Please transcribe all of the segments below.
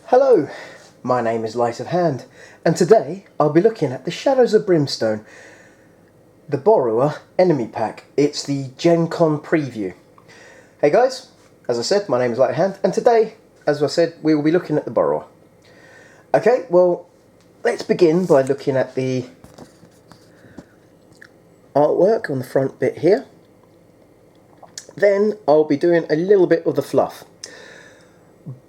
Hello, my name is Light of Hand, and today I'll be looking at the Shadows of Brimstone, the Burrower enemy pack. It's the gencon preview. Hey guys, as I said, my name is Light of Hand, and today, as I said, we will be looking at the Burrower. Okay, well, let's begin by looking at the artwork on the front bit here. Then I'll be doing a little bit of the fluff.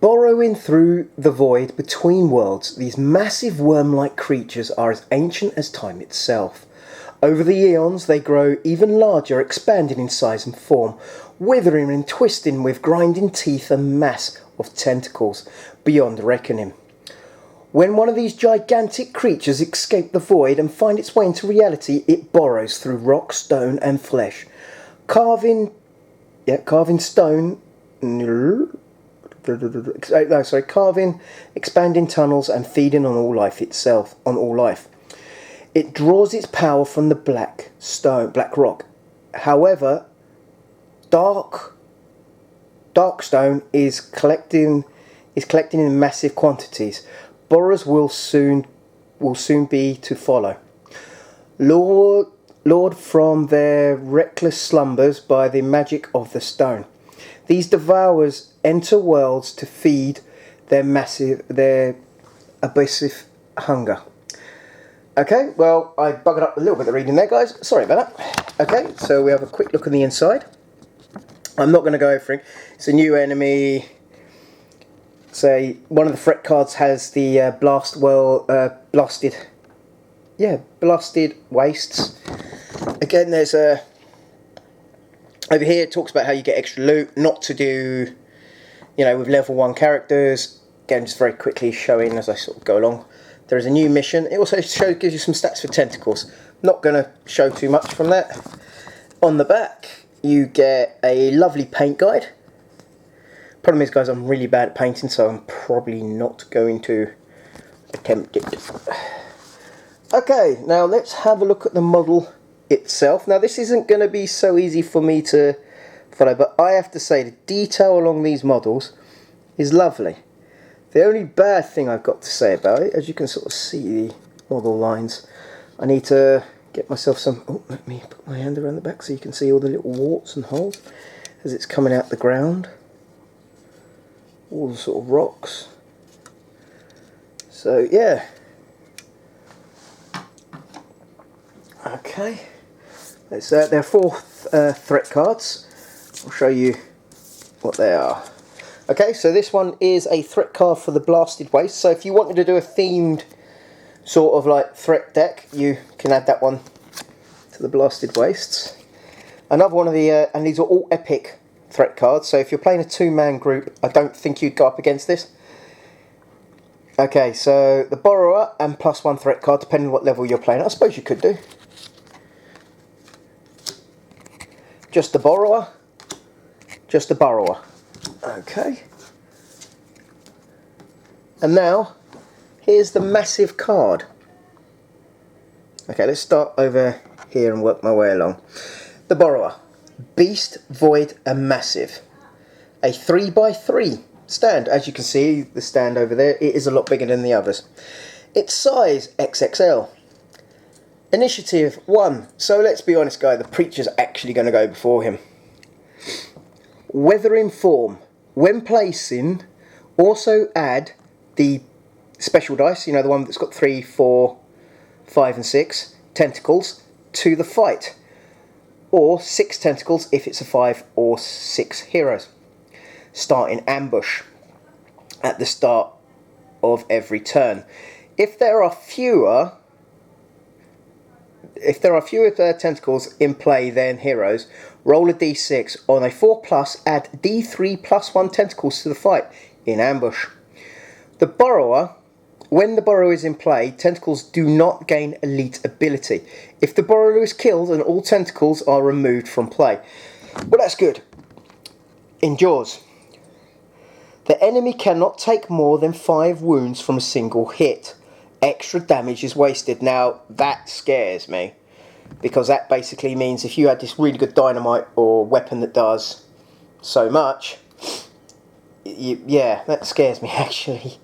Burrowing through the void between worlds, these massive worm-like creatures are as ancient as time itself. Over the eons they grow even larger, expanding in size and form, withering and twisting with grinding teeth and mass of tentacles beyond reckoning. When one of these gigantic creatures escape the void and find its way into reality, it burrows through rock, stone and flesh, carving stone... carving, expanding tunnels and feeding on all life itself, It draws its power from the black rock. However, dark stone is collecting in massive quantities. Burrowers will soon be to follow. Lured from their reckless slumbers by the magic of the stone, these devourers enter worlds to feed their abyssive hunger. Okay, well, I buggered up a little bit of reading there, guys. Sorry about that. Okay, so we have a quick look on the inside. I'm not going to go over it. It's a new enemy. Say, one of the threat cards has the blasted wastes. Again, there's a... Over here it talks about how you get extra loot, not to do, with level 1 characters. Again, just very quickly showing as I sort of go along. There is a new mission. It also gives you some stats for tentacles. Not going to show too much from that. On the back, you get a lovely paint guide. Problem is, guys, I'm really bad at painting, so I'm probably not going to attempt it. Okay, now let's have a look at the model itself. Now this isn't going to be so easy for me to follow, but I have to say the detail along these models is lovely. The only bad thing I've got to say about it, as you can sort of see the model lines, I need to get myself some... Oh, let me put my hand around the back so you can see all the little warts and holes as it's coming out the ground. All the sort of rocks. So yeah. Okay. There are 4 threat cards. I'll show you what they are. Okay, so this one is a threat card for the Blasted Waste. So if you wanted to do a themed sort of like threat deck, you can add that one to the Blasted Wastes. Another one of the, and these are all epic threat cards. So if you're playing a 2-man group, I don't think you'd go up against this. Okay, so the Burrower and +1 threat card, depending on what level you're playing. I suppose you could do. Just the Burrower. Just the Burrower. Okay. And now, here's the massive card. Okay, let's start over here and work my way along. The Burrower. Beast, Void and Massive. A 3x3 stand. As you can see, the stand over there, it is a lot bigger than the others. Its size, XXL. Initiative 1. So let's be honest, guys, the Preacher's actually going to go before him. Weathering Form. When placing, also add the special dice, the one that's got 3, 4, 5 and 6 tentacles to the fight. Or 6 tentacles if it's a 5 or 6 heroes. Start in ambush at the start of every turn. If there are fewer tentacles in play than heroes, roll a d6. On a 4+, add d3 +1 tentacles to the fight in ambush. The Burrower, when the Burrower is in play, tentacles do not gain elite ability. If the Burrower is killed, then all tentacles are removed from play. Well, that's good. Endures. The enemy cannot take more than 5 wounds from a single hit. Extra damage is wasted. Now, that scares me, because that basically means if you had this really good dynamite or weapon that does so much, yeah, that scares me actually.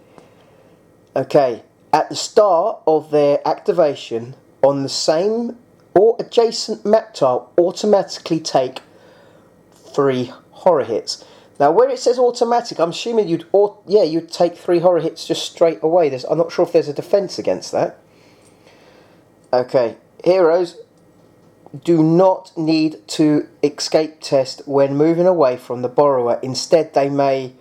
Okay, at the start of their activation, on the same or adjacent map tile, automatically take 3 horror hits. Now, where it says automatic, I'm assuming you'd take 3 horror hits just straight away. I'm not sure if there's a defense against that. Okay, heroes do not need to escape test when moving away from the borrower. Instead, they may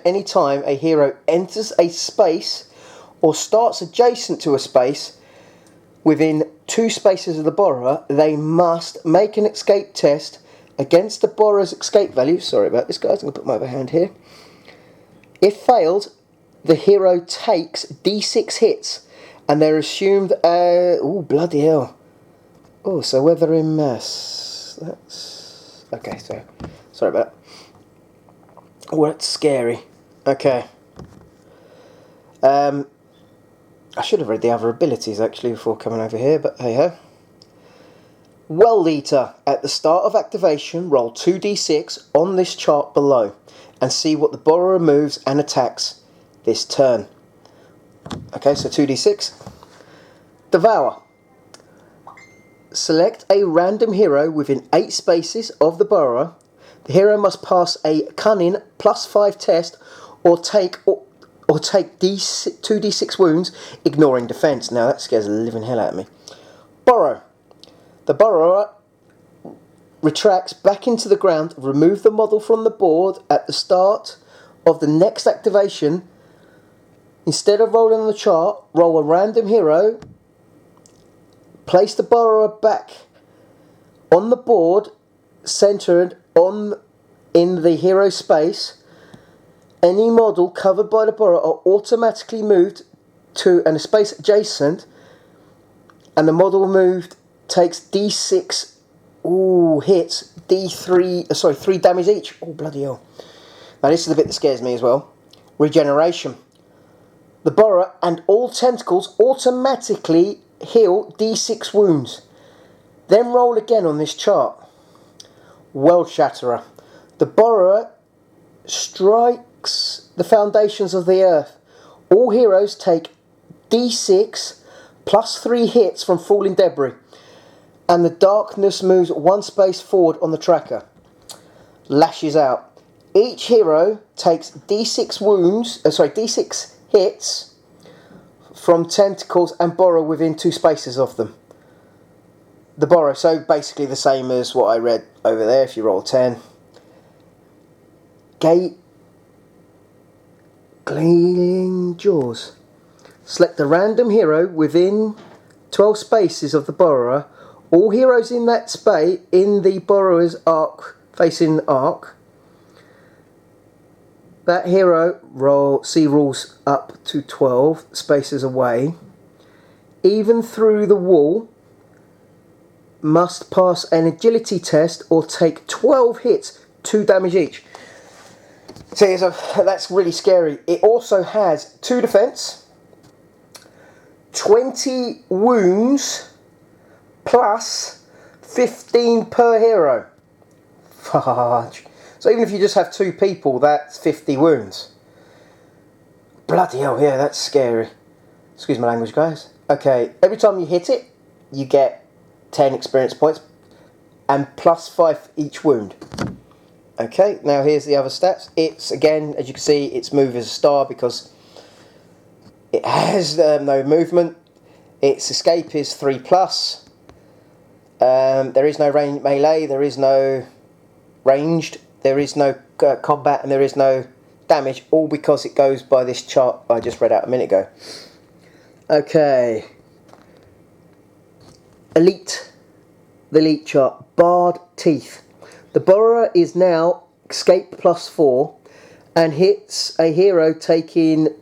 any time a hero enters a space or starts adjacent to a space within 2 spaces of the borrower, they must make an escape test against the borrower's escape value. Sorry about this, guys. I'm going to put my other hand here. If failed, the hero takes D6 hits, and they're assumed. Oh, bloody hell! Oh, so whether in mass. That's okay. So sorry about that. Oh, that's scary. Okay. I should have read the other abilities actually before coming over here, but hey ho. World Eater. At the start of activation, roll 2d6 on this chart below and see what the borrower moves and attacks this turn. Okay, so 2d6. Devour. Select a random hero within 8 spaces of the borrower. The hero must pass a Cunning +5 test or take 2d6 wounds, ignoring defense. Now that scares the living hell out of me. Burrow. The borrower retracts back into the ground. Remove the model from the board at the start of the next activation. Instead of rolling on the chart, roll a random hero. Place the borrower back on the board, centered in the hero space. Any model covered by the borrower are automatically moved to a space adjacent, and the model moved takes D6 hits, 3 damage each. Oh, bloody hell. Now this is the bit that scares me as well. Regeneration. The borrower and all tentacles automatically heal D6 wounds. Then roll again on this chart. World Shatterer. The borrower strikes the foundations of the earth. All heroes take D6 +3 hits from falling debris, and the darkness moves 1 space forward on the tracker. Lashes out. Each hero takes D6 hits from tentacles and borrow within 2 spaces of them. The borrow, so basically the same as what I read over there. If you roll 10. Gleaming Jaws. Select a random hero within 12 spaces of the borrower. All heroes in that space, in the borrower's arc, facing arc. That hero rolls up to 12 spaces away. Even through the wall, must pass an agility test or take 12 hits, 2 damage each. See, so that's really scary. It also has 2 defense, 20 wounds, plus 15 per hero. Fudge. So even if you just have 2 people, that's 50 wounds. Bloody hell, yeah, that's scary. Excuse my language, guys. Okay, every time you hit it, you get 10 experience points and +5 each wound. Okay, now here's the other stats. It's, again, as you can see, its move is a star because it has no movement. Its escape is 3+. There is no melee, there is no ranged, there is no combat, and there is no damage, all because it goes by this chart I just read out a minute ago. Okay. Elite. The elite chart. Barred Teeth. The borrower is now escape +4 and hits a hero taking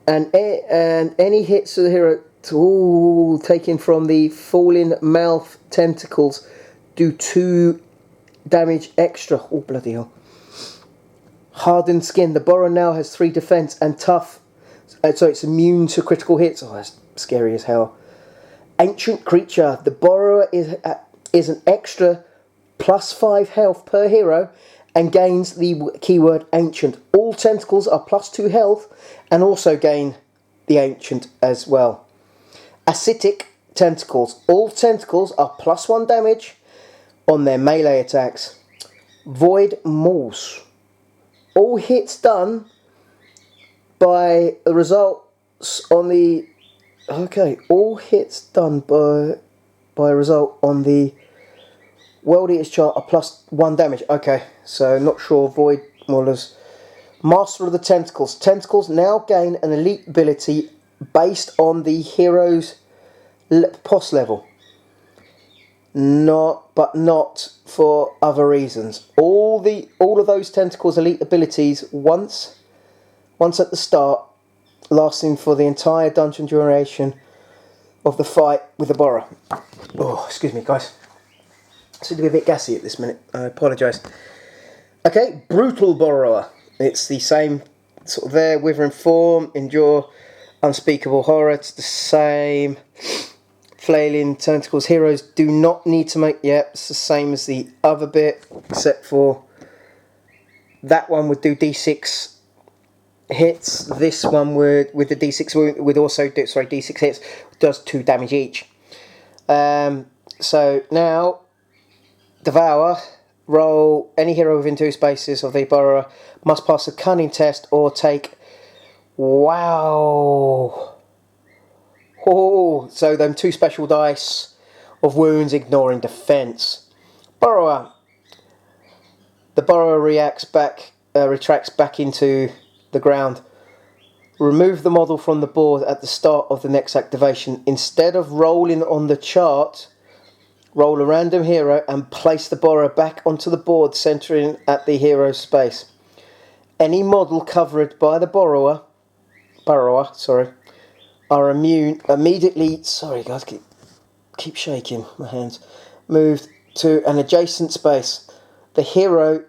and any hits to the hero taken from the falling mouth tentacles do 2 damage extra. Oh, bloody hell. Hardened Skin. The borrower now has 3 defense and tough, so it's immune to critical hits. Oh, that's scary as hell. Ancient Creature. The borrower is an extra +5 health per hero and gains the keyword ancient. All tentacles are +2 health and also gain the ancient as well. Acidic tentacles. All tentacles are +1 damage on their melee attacks. Void Mauls. All hits done by the results on the... Okay, all hits done by a result on the World Eaters chart are +1 damage. Okay, so not sure. Void Maulers. Master of the Tentacles. Tentacles now gain an elite ability based on the hero's POS level. But not for other reasons. All of those tentacles' elite abilities once at the start, lasting for the entire dungeon duration of the fight with the Bora. Oh, excuse me, guys. I seem to be a bit gassy at this minute. I apologise. Okay, Brutal Burrower. It's the same sort of there. Withering form, endure unspeakable horror. It's the same. Flailing tentacles. Heroes do not need to make... Yep, it's the same as the other bit, except for that one would do D6 hits. This one would, with the D6, would also do... Sorry, D6 hits, does 2 damage each. So now, Devour. Roll any hero within 2 spaces of the Burrower must pass a cunning test or take... Wow! Oh, so them 2 special dice of wounds, ignoring defense. Burrower. The Burrower retracts back into the ground. Remove the model from the board at the start of the next activation. Instead of rolling on the chart, roll a random hero and place the Burrower back onto the board, centering at the hero's space. Any model covered by the Burrower, are immediately... Sorry guys, keep shaking my hands. Moved to an adjacent space. The hero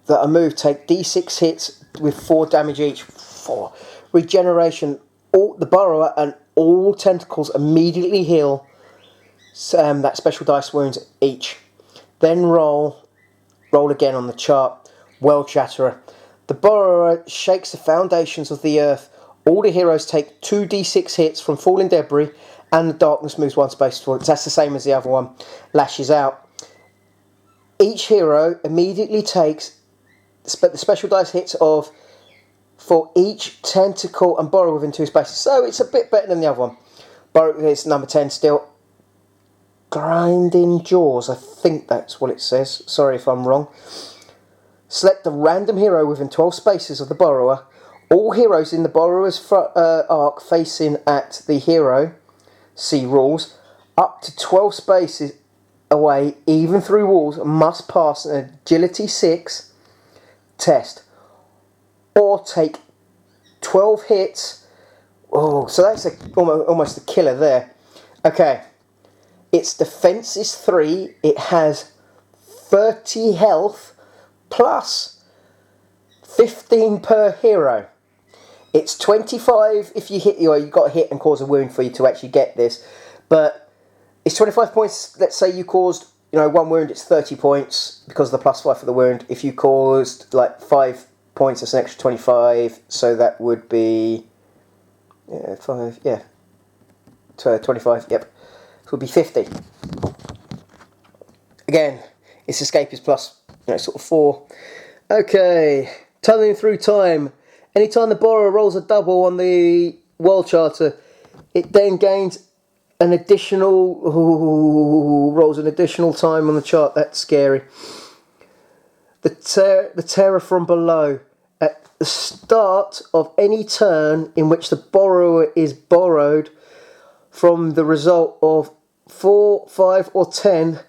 that are moved take D6 hits with 4 damage each. 4. Regeneration. The Burrower and all tentacles immediately heal that special dice wounds each. Then roll again on the chart. World Shatterer. The Burrower shakes the foundations of the earth. All the heroes take 2 d6 hits from falling debris, and the darkness moves 1 space forward. That's the same as the other one. Lashes out. Each hero immediately takes the special dice hits for each tentacle and Burrower within 2 spaces. So it's a bit better than the other one. Burrower is number 10 still. Grinding Jaws, I think that's what it says. Sorry if I'm wrong. Select a random hero within 12 spaces of the Burrower. All heroes in the Burrower's arc facing at the hero, see rules, up to 12 spaces away, even through walls, must pass an Agility 6 test. Or take 12 hits. Oh, so that's almost a killer there. Okay. Its defense is 3. It has 30 health plus 15 per hero. It's 25 if you hit, you've got to hit and cause a wound for you to actually get this. But it's 25 points. Let's say you caused 1 wound, it's 30 points because of the +5 for the wound. If you caused like 5 points, that's an extra 25. So that would be 25. Yeah, 25. Yep. So it would be 50. Again, its escape is plus sort of 4. Okay, tunneling through time. Anytime the Bora rolls a double on the World Charter, it then gains an additional... rolls an additional time on the chart. That's scary. The terror from below. At the start of any turn in which the borrower is borrowed from the result of 4, 5 or 10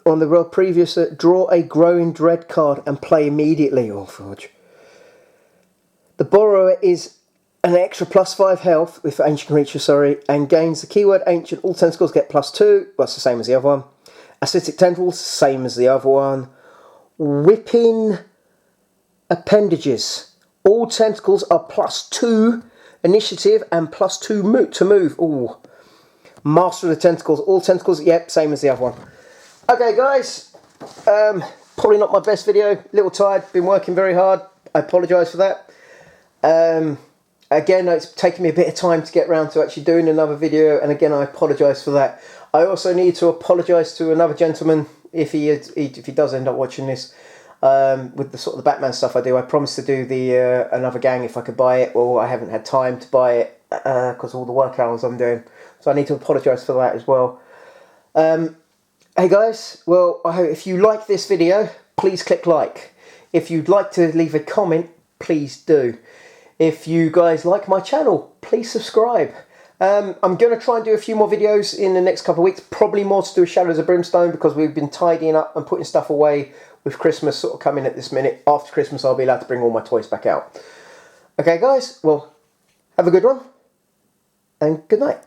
on the previous, draw a Growing Dread card and play immediately. Oh, fudge. The Borrower is an extra +5 health with Ancient Creature, and gains the keyword Ancient. All tentacles get +2. Well, it's the same as the other one. Acidic Tentacles, same as the other one. Whipping Appendages. All tentacles are +2 initiative and +2 to move. Ooh. Master of the Tentacles. All tentacles, yep, same as the other one. Okay, guys. Probably not my best video, a little tired, been working very hard. I apologise for that. Again, it's taken me a bit of time to get around to actually doing another video, and again, I apologise for that. I also need to apologise to another gentleman if he does end up watching this. With the sort of the Batman stuff I do, I promised to do the another gang if I could buy it. Well, I haven't had time to buy it because of all the work hours I'm doing, so I need to apologise for that as well. Hey guys, well, I hope if you like this video, please click like. If you'd like to leave a comment, please do. If you guys like my channel, please subscribe. I'm going to try and do a few more videos in the next couple of weeks, probably more to do with Shadows of Brimstone, because we've been tidying up and putting stuff away with Christmas sort of coming at this minute. After Christmas, I'll be allowed to bring all my toys back out. Okay guys, well, have a good one, and good night.